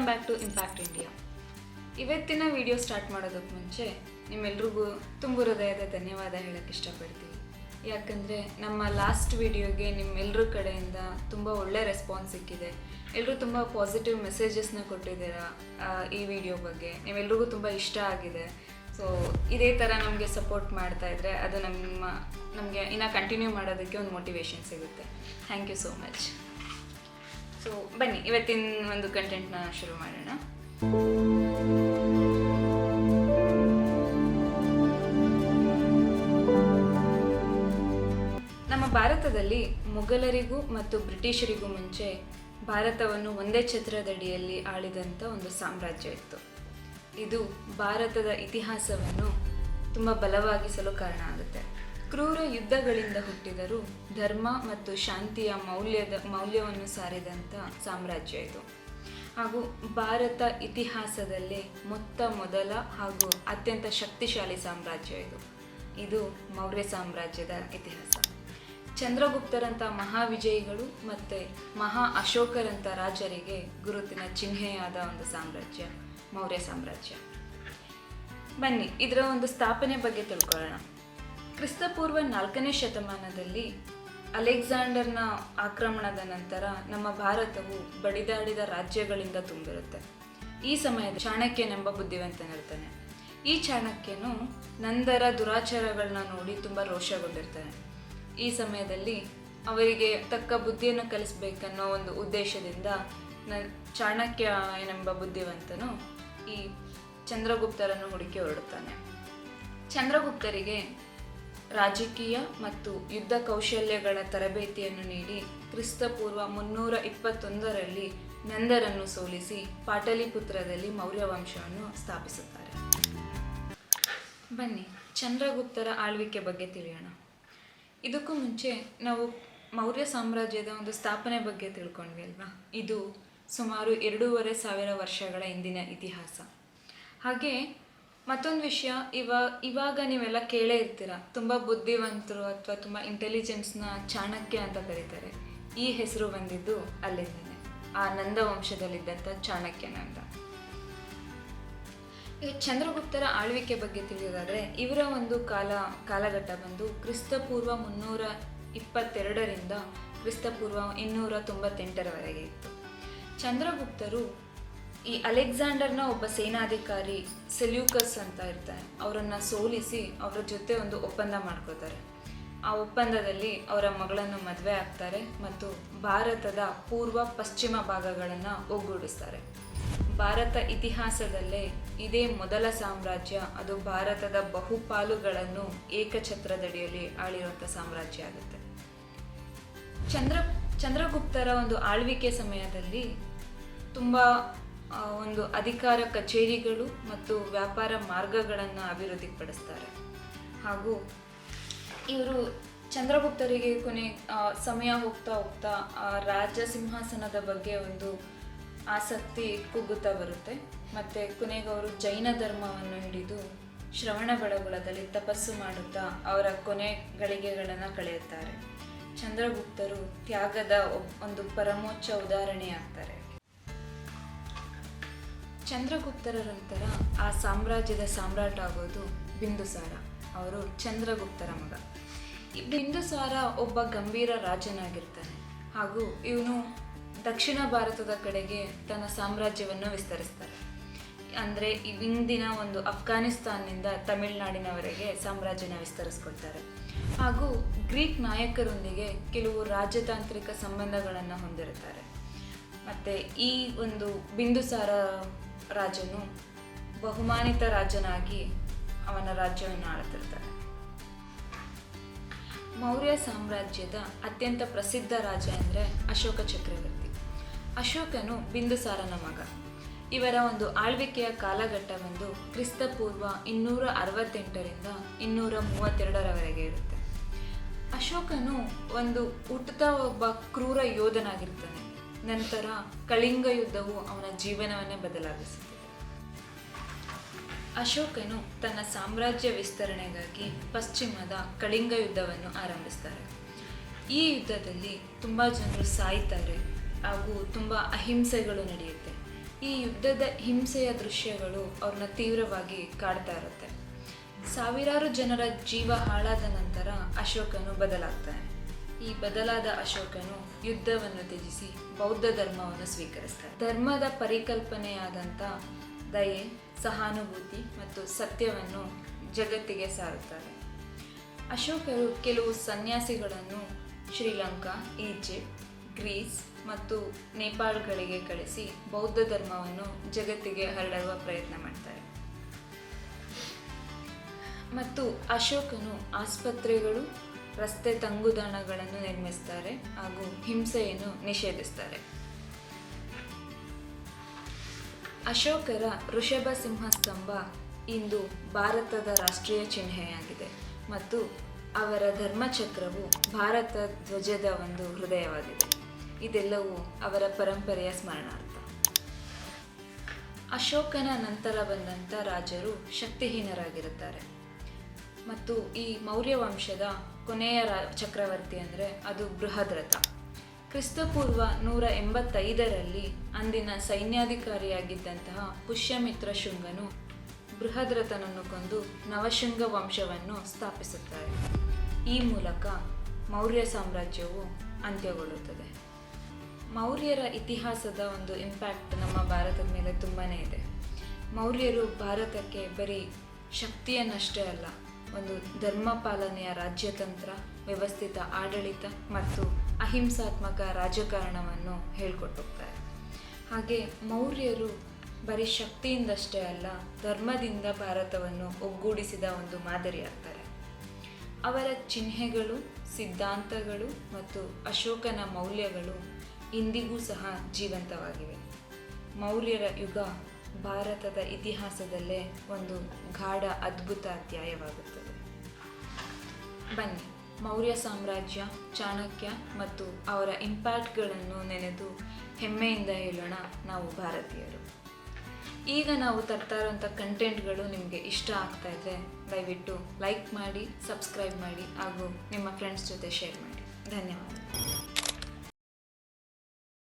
Back to Impact India. ಇವತ್ತಿನ video start ಮಾಡೋದಕ್ಕೆ ಮುಂಚೆ ನಿಮ್ಮೆಲ್ರಿಗೂ ತುಂಬ ಹೃದಯದ ಧನ್ಯವಾದ ಹೇಳೋಕ್ಕೆ ಇಷ್ಟಪಡ್ತೀವಿ. ಯಾಕಂದರೆ ನಮ್ಮ ಲಾಸ್ಟ್ ವಿಡಿಯೋಗೆ ನಿಮ್ಮೆಲ್ಲರ ಕಡೆಯಿಂದ ತುಂಬ ಒಳ್ಳೆ ರೆಸ್ಪಾನ್ಸ್ ಸಿಕ್ಕಿದೆ. ಎಲ್ಲರೂ ತುಂಬ ಪಾಸಿಟಿವ್ ಮೆಸೇಜಸ್ನ ಕೊಟ್ಟಿದ್ದೀರಾ ಈ ವಿಡಿಯೋ ಬಗ್ಗೆ. ನೀವೆಲ್ರಿಗೂ ತುಂಬ ಇಷ್ಟ ಆಗಿದೆ. ಸೊ ಇದೇ ಥರ ನಮಗೆ ಸಪೋರ್ಟ್ ಮಾಡ್ತಾ ಇದ್ದರೆ ಅದು ನಮಗೆ ಇನ್ನೂ ಕಂಟಿನ್ಯೂ ಮಾಡೋದಕ್ಕೆ ಒಂದು ಮೋಟಿವೇಶನ್ ಸಿಗುತ್ತೆ. Thank you so much. So ಬನ್ನಿ ಇವತ್ತಿನ ಒಂದು ಕಂಟೆಂಟ್ನ ಶುರು ಮಾಡೋಣ. ನಮ್ಮ ಭಾರತದಲ್ಲಿ ಮೊಘಲರಿಗೂ ಮತ್ತು ಬ್ರಿಟಿಷರಿಗೂ ಮುಂಚೆ ಭಾರತವನ್ನು ಒಂದೇ ಛತ್ರದಡಿಯಲ್ಲಿ ಆಳಿದಂಥ ಒಂದು ಸಾಮ್ರಾಜ್ಯ ಇತ್ತು. ಇದು ಭಾರತದ ಇತಿಹಾಸವನ್ನು ತುಂಬ ಬಲವಾಗಿಸಲು ಕಾರಣ ಆಗುತ್ತೆ. ಕ್ರೂರ ಯುದ್ಧಗಳಿಂದ ಹುಟ್ಟಿದರೂ ಧರ್ಮ ಮತ್ತು ಶಾಂತಿಯ ಮೌಲ್ಯವನ್ನು ಸಾರಿದಂಥ ಸಾಮ್ರಾಜ್ಯ ಇದು. ಹಾಗೂ ಭಾರತ ಇತಿಹಾಸದಲ್ಲೇ ಮೊದಲ ಹಾಗೂ ಅತ್ಯಂತ ಶಕ್ತಿಶಾಲಿ ಸಾಮ್ರಾಜ್ಯ ಇದು ಮೌರ್ಯ ಸಾಮ್ರಾಜ್ಯದ ಇತಿಹಾಸ. ಚಂದ್ರಗುಪ್ತರಂಥ ಮಹಾವಿಜಯಿಗಳು ಮತ್ತು ಮಹಾ ಅಶೋಕರಂಥ ರಾಜರಿಗೆ ಗುರುತಿನ ಚಿಹ್ನೆಯಾದ ಒಂದು ಸಾಮ್ರಾಜ್ಯ ಮೌರ್ಯ ಸಾಮ್ರಾಜ್ಯ. ಬನ್ನಿ ಇದರ ಒಂದು ಸ್ಥಾಪನೆ ಬಗ್ಗೆ ತಿಳ್ಕೊಳ್ಳೋಣ. ಕ್ರಿಸ್ತಪೂರ್ವ 4ನೇ ಶತಮಾನದಲ್ಲಿ ಅಲೆಕ್ಸಾಂಡರ್ನ ಆಕ್ರಮಣದ ನಂತರ ನಮ್ಮ ಭಾರತವು ಬಡಿದಾಡಿದ ರಾಜ್ಯಗಳಿಂದ ತುಂಬಿರುತ್ತೆ. ಈ ಸಮಯದಲ್ಲಿ ಚಾಣಕ್ಯನೆಂಬ ಬುದ್ಧಿವಂತನಿರ್ತಾನೆ. ಈ ಚಾಣಕ್ಯನು ನಂದರ ದುರಾಚಾರಗಳನ್ನ ನೋಡಿ ತುಂಬ ರೋಷಗೊಂಡಿರ್ತಾನೆ. ಈ ಸಮಯದಲ್ಲಿ ಅವರಿಗೆ ತಕ್ಕ ಬುದ್ಧಿಯನ್ನು ಕಲಿಸ್ಬೇಕನ್ನೋ ಒಂದು ಉದ್ದೇಶದಿಂದ ಚಾಣಕ್ಯ ಎನ್ನುವ ಬುದ್ಧಿವಂತನು ಈ ಚಂದ್ರಗುಪ್ತರನ್ನು ಹುಡುಕಿ ಹೊರಡುತ್ತಾನೆ. ಚಂದ್ರಗುಪ್ತರಿಗೆ ರಾಜಕೀಯ ಮತ್ತು ಯುದ್ಧ ಕೌಶಲ್ಯಗಳ ತರಬೇತಿಯನ್ನು ನೀಡಿ ಕ್ರಿಸ್ತಪೂರ್ವ 321ರಲ್ಲಿ ನಂದರನ್ನು ಸೋಲಿಸಿ ಪಾಟಲಿಪುತ್ರದಲ್ಲಿ ಮೌರ್ಯ ವಂಶವನ್ನು ಸ್ಥಾಪಿಸುತ್ತಾರೆ. ಬನ್ನಿ ಚಂದ್ರಗುಪ್ತರ ಆಳ್ವಿಕೆ ಬಗ್ಗೆ ತಿಳಿಯೋಣ. ಇದಕ್ಕೂ ಮುಂಚೆ ನಾವು ಮೌರ್ಯ ಸಾಮ್ರಾಜ್ಯದ ಒಂದು ಸ್ಥಾಪನೆ ಬಗ್ಗೆ ತಿಳ್ಕೊಂಡ್ವಿ ಅಲ್ವಾ. ಇದು ಸುಮಾರು 2500 ವರ್ಷಗಳ ಹಿಂದಿನ ಇತಿಹಾಸ. ಹಾಗೆ ಮತ್ತೊಂದು ವಿಷಯ, ಇವಾಗ ನೀವೆಲ್ಲ ಕೇಳೇ ಇರ್ತೀರ, ತುಂಬ ಬುದ್ಧಿವಂತರು ಅಥವಾ ತುಂಬ ಇಂಟೆಲಿಜೆನ್ಸ್ನ ಚಾಣಕ್ಯ ಅಂತ ಕರೀತಾರೆ. ಈ ಹೆಸರು ಬಂದಿದ್ದು ಅಲ್ಲಿಂದನೇ, ಆ ನಂದ ವಂಶದಲ್ಲಿದ್ದಂಥ ಚಾಣಕ್ಯನಂದ. ಈಗ ಚಂದ್ರಗುಪ್ತರ ಆಳ್ವಿಕೆ ಬಗ್ಗೆ ತಿಳಿಯೋದಾದರೆ ಇವರ ಒಂದು ಕಾಲಘಟ್ಟ ಬಂದು ಕ್ರಿಸ್ತಪೂರ್ವ 322ರಿಂದ ಕ್ರಿಸ್ತಪೂರ್ವ 298ರವರೆಗೆ ಇತ್ತು. ಚಂದ್ರಗುಪ್ತರು ಈ ಅಲೆಕ್ಸಾಂಡರ್ನ ಒಬ್ಬ ಸೇನಾಧಿಕಾರಿ ಸೆಲ್ಯೂಕಸ್ ಅಂತ ಇರ್ತಾನೆ, ಅವರನ್ನು ಸೋಲಿಸಿ ಅವರ ಜೊತೆ ಒಂದು ಒಪ್ಪಂದ ಮಾಡ್ಕೋತಾರೆ. ಆ ಒಪ್ಪಂದದಲ್ಲಿ ಅವರ ಮಗಳನ್ನು ಮದುವೆ ಆಗ್ತಾರೆ ಮತ್ತು ಭಾರತದ ಪೂರ್ವ ಪಶ್ಚಿಮ ಭಾಗಗಳನ್ನು ಒಗ್ಗೂಡಿಸ್ತಾರೆ. ಭಾರತ ಇತಿಹಾಸದಲ್ಲೇ ಇದೇ ಮೊದಲ ಸಾಮ್ರಾಜ್ಯ, ಅದು ಭಾರತದ ಬಹುಪಾಲುಗಳನ್ನು ಏಕಛತ್ರದಡಿಯಲ್ಲಿ ಆಳಿರುವಂಥ ಸಾಮ್ರಾಜ್ಯ ಆಗುತ್ತೆ. ಚಂದ್ರಗುಪ್ತರ ಒಂದು ಆಳ್ವಿಕೆ ಸಮಯದಲ್ಲಿ ತುಂಬ ಒಂದು ಅಧಿಕಾರ ಕಚೇರಿಗಳು ಮತ್ತು ವ್ಯಾಪಾರ ಮಾರ್ಗಗಳನ್ನು ಅಭಿವೃದ್ಧಿಪಡಿಸ್ತಾರೆ. ಹಾಗೂ ಇವರು ಚಂದ್ರಗುಪ್ತರಿಗೆ ಸಮಯ ಹೋಗ್ತಾ ರಾಜ ಸಿಂಹಾಸನದ ಬಗ್ಗೆ ಒಂದು ಆಸಕ್ತಿ ಕುಗ್ಗುತ್ತಾ ಬರುತ್ತೆ. ಮತ್ತು ಕೊನೆಗೆ ಅವರು ಜೈನ ಧರ್ಮವನ್ನು ಹಿಡಿದು ಶ್ರವಣಬೆಳಗೊಳದಲ್ಲಿ ತಪಸ್ಸು ಮಾಡುತ್ತಾ ಅವರ ಕೊನೆ ಗಳಿಗೆಗಳನ್ನು ಕಳೆಯುತ್ತಾರೆ. ಚಂದ್ರಗುಪ್ತರು ತ್ಯಾಗದ ಒಂದು ಪರಮೋಚ್ಚ ಉದಾಹರಣೆಯಾಗ್ತಾರೆ. ಚಂದ್ರಗುಪ್ತರ ನಂತರ ಆ ಸಾಮ್ರಾಜ್ಯದ ಸಾಮ್ರಾಟ ಆಗೋದು ಬಿಂದುಸಾರ. ಅವರು ಚಂದ್ರಗುಪ್ತರ ಮಗ. ಈ ಬಿಂದುಸಾರ ಒಬ್ಬ ಗಂಭೀರ ರಾಜನಾಗಿರ್ತಾನೆ. ಹಾಗೂ ಇವನು ದಕ್ಷಿಣ ಭಾರತದ ಕಡೆಗೆ ತನ್ನ ಸಾಮ್ರಾಜ್ಯವನ್ನು ವಿಸ್ತರಿಸ್ತಾರೆ. ಅಂದರೆ ಇಂದಿನ ಒಂದು ಅಫ್ಘಾನಿಸ್ತಾನ್ನಿಂದ ತಮಿಳುನಾಡಿನವರೆಗೆ ಸಾಮ್ರಾಜ್ಯನ ವಿಸ್ತರಿಸ್ಕೊಳ್ತಾರೆ. ಹಾಗೂ ಗ್ರೀಕ್ ನಾಯಕರೊಂದಿಗೆ ಕೆಲವು ರಾಜತಾಂತ್ರಿಕ ಸಂಬಂಧಗಳನ್ನು ಹೊಂದಿರುತ್ತಾರೆ. ಮತ್ತು ಈ ಒಂದು ಬಿಂದುಸಾರ ರಾಜನು ಬಹುಮಾನಿತ ರಾಜನಾಗಿ ಅವನ ರಾಜ್ಯವನ್ನು ಆಳುತ್ತಿರ್ತಾರೆ. ಮೌರ್ಯ ಸಾಮ್ರಾಜ್ಯದ ಅತ್ಯಂತ ಪ್ರಸಿದ್ಧ ರಾಜ ಅಂದರೆ ಅಶೋಕ ಚಕ್ರವರ್ತಿ. ಅಶೋಕನು ಬಿಂದುಸಾರನ ಮಗ. ಇವರ ಒಂದು ಆಳ್ವಿಕೆಯ ಕಾಲಘಟ್ಟ ಬಂದು ಕ್ರಿಸ್ತಪೂರ್ವ 268ರಿಂದ 232ರವರೆಗೆ ಇರುತ್ತೆ. ಅಶೋಕನು ಒಂದು ಹುಟ್ಟುತ್ತಾ ಒಬ್ಬ ಕ್ರೂರ ಯೋಧನಾಗಿರ್ತಾನೆ. ನಂತರ ಕಳಿಂಗ ಯುದ್ಧವು ಅವನ ಜೀವನವನ್ನೇ ಬದಲಾಗಿಸುತ್ತದೆ. ಅಶೋಕನು ತನ್ನ ಸಾಮ್ರಾಜ್ಯ ವಿಸ್ತರಣೆಗಾಗಿ ಪಶ್ಚಿಮದ ಕಳಿಂಗ ಯುದ್ಧವನ್ನು ಆರಂಭಿಸ್ತಾರೆ. ಈ ಯುದ್ಧದಲ್ಲಿ ತುಂಬ ಜನರು ಸಾಯ್ತಾರೆ ಹಾಗೂ ತುಂಬ ಅಹಿಂಸೆಗಳು ನಡೆಯುತ್ತೆ. ಈ ಯುದ್ಧದ ಹಿಂಸೆಯ ದೃಶ್ಯಗಳು ಅವ್ರನ್ನ ತೀವ್ರವಾಗಿ ಕಾಡ್ತಾ ಇರುತ್ತೆ. ಸಾವಿರಾರು ಜನರ ಜೀವ ಹಾಳಾದ ನಂತರ ಅಶೋಕನು ಬದಲಾಗ್ತಾನೆ. ಈ ಬದಲಾದ ಅಶೋಕನು ಯುದ್ಧವನ್ನು ತ್ಯಜಿಸಿ ಬೌದ್ಧ ಧರ್ಮವನ್ನು ಸ್ವೀಕರಿಸ್ತಾನೆ. ಧರ್ಮದ ಪರಿಕಲ್ಪನೆಯಾದಂಥ ದಯೆ, ಸಹಾನುಭೂತಿ ಮತ್ತು ಸತ್ಯವನ್ನು ಜಗತ್ತಿಗೆ ಸಾರುತ್ತಾರೆ. ಅಶೋಕರು ಕೆಲವು ಸನ್ಯಾಸಿಗಳನ್ನು ಶ್ರೀಲಂಕಾ, ಈಜಿಪ್ಟ್, ಗ್ರೀಸ್ ಮತ್ತು ನೇಪಾಳಗಳಿಗೆ ಕಳಿಸಿ ಬೌದ್ಧ ಧರ್ಮವನ್ನು ಜಗತ್ತಿಗೆ ಹರಡುವ ಪ್ರಯತ್ನ ಮಾಡ್ತಾರೆ. ಮತ್ತು ಅಶೋಕನು ಆಸ್ಪತ್ರೆಗಳು, ರಸ್ತೆ ತಂಗುದಾಣಗಳನ್ನು ನಿರ್ಮಿಸ್ತಾರೆ ಹಾಗೂ ಹಿಂಸೆಯನ್ನು ನಿಷೇಧಿಸ್ತಾರೆ. ಅಶೋಕರ ಋಷಭ ಸಿಂಹ ಸ್ತಂಭ ಇಂದು ಭಾರತದ ರಾಷ್ಟ್ರೀಯ ಚಿಹ್ನೆಯಾಗಿದೆ ಮತ್ತು ಅವರ ಧರ್ಮಚಕ್ರವು ಭಾರತ ಧ್ವಜದ ಒಂದು ಹೃದಯವಾಗಿದೆ. ಇದೆಲ್ಲವೂ ಅವರ ಪರಂಪರೆಯ ಸ್ಮರಣಾರ್ಥ. ಅಶೋಕನ ನಂತರ ಬಂದಂಥ ರಾಜರು ಶಕ್ತಿಹೀನರಾಗಿರುತ್ತಾರೆ ಮತ್ತು ಈ ಮೌರ್ಯ ವಂಶದ ಕೊನೆಯ ಚಕ್ರವರ್ತಿ ಅಂದರೆ ಅದು ಬೃಹದ್ರಥ. ಕ್ರಿಸ್ತಪೂರ್ವ 185ರಲ್ಲಿ ಅಂದಿನ ಸೈನ್ಯಾಧಿಕಾರಿಯಾಗಿದ್ದಂತಹ ಪುಷ್ಯಮಿತ್ರ ಶುಂಗನು ಬೃಹದ್ರಥನನ್ನು ಕೊಂದು ನವಶುಂಗ ವಂಶವನ್ನು ಸ್ಥಾಪಿಸುತ್ತಾರೆ. ಈ ಮೂಲಕ ಮೌರ್ಯ ಸಾಮ್ರಾಜ್ಯವು ಅಂತ್ಯಗೊಳ್ಳುತ್ತದೆ. ಮೌರ್ಯರ ಇತಿಹಾಸದ ಒಂದು ಇಂಪ್ಯಾಕ್ಟ್ ನಮ್ಮ ಭಾರತದ ಮೇಲೆ ತುಂಬಾ ಇದೆ. ಮೌರ್ಯರು ಭಾರತಕ್ಕೆ ಬರೀ ಶಕ್ತಿಯನ್ನಷ್ಟೇ ಅಲ್ಲ, ಒಂದು ಧರ್ಮ ಪಾಲನೆಯ ರಾಜ್ಯತಂತ್ರ, ವ್ಯವಸ್ಥಿತ ಆಡಳಿತ ಮತ್ತು ಅಹಿಂಸಾತ್ಮಕ ರಾಜಕಾರಣವನ್ನು ಹೇಳ್ಕೊಟ್ಟೋಗ್ತಾರೆ. ಹಾಗೆ ಮೌರ್ಯರು ಬರೀ ಶಕ್ತಿಯಿಂದಷ್ಟೇ ಅಲ್ಲ, ಧರ್ಮದಿಂದ ಭಾರತವನ್ನು ಒಗ್ಗೂಡಿಸಿದ ಒಂದು ಮಾದರಿಯಾಗ್ತಾರೆ. ಅವರ ಚಿಹ್ನೆಗಳು, ಸಿದ್ಧಾಂತಗಳು ಮತ್ತು ಅಶೋಕನ ಮೌಲ್ಯಗಳು ಇಂದಿಗೂ ಸಹ ಜೀವಂತವಾಗಿವೆ. ಮೌರ್ಯರ ಯುಗ ಭಾರತದ ಇತಿಹಾಸದಲ್ಲೇ ಒಂದು ಗಾಢ ಅದ್ಭುತ ಅಧ್ಯಾಯವಾಗುತ್ತದೆ. ಬನ್ನಿ, ಮೌರ್ಯ ಸಾಮ್ರಾಜ್ಯ, ಚಾಣಕ್ಯ ಮತ್ತು ಅವರ ಇಂಪ್ಯಾಕ್ಟ್ಗಳನ್ನು ನೆನೆದು ಹೆಮ್ಮೆಯಿಂದ ಹೇಳೋಣ ನಾವು ಭಾರತೀಯರು. ಈಗ ನಾವು ತರ್ತಾ ಇರೋಂಥ ಕಂಟೆಂಟ್ಗಳು ನಿಮಗೆ ಇಷ್ಟ ಆಗ್ತಾ ಇದ್ದರೆ ದಯವಿಟ್ಟು ಲೈಕ್ ಮಾಡಿ, ಸಬ್ಸ್ಕ್ರೈಬ್ ಮಾಡಿ ಹಾಗೂ ನಿಮ್ಮ ಫ್ರೆಂಡ್ಸ್ ಜೊತೆ ಶೇರ್ ಮಾಡಿ. ಧನ್ಯವಾದ.